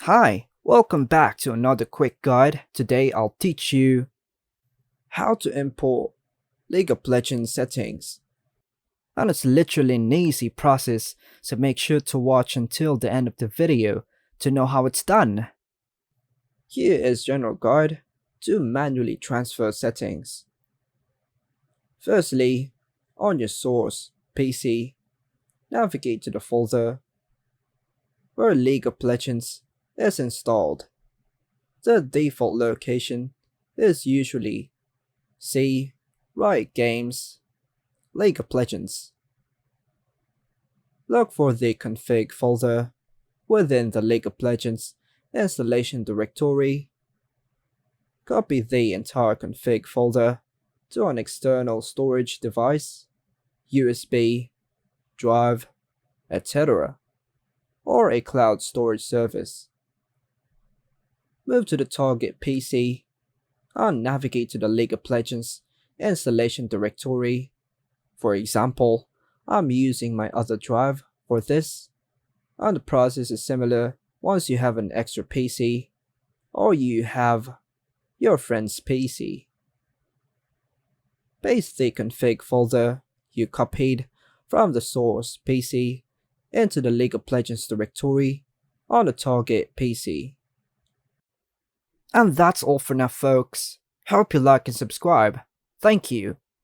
Hi, welcome back to another quick guide. Today I'll teach you how to import League of Legends settings. And it's literally an easy process, so make sure to watch until the end of the video to know how it's done. Here is general guide to manually transfer settings. Firstly, on your source PC, navigate to the folder where League of Legends is installed. The default location is usually C. Riot Games, League of Legends. Look for the config folder within the League of Legends installation directory. Copy the entire config folder to an external storage device, USB, drive, etc., or a cloud storage service. Move to the target PC and navigate to the League of Legends installation directory. For example, I'm using my other drive for this, and the process is similar once you have an extra PC or you have your friend's PC. Paste the config folder you copied from the source PC into the League of Legends directory on the target PC. And that's all for now, folks. Hope you like and subscribe. Thank you.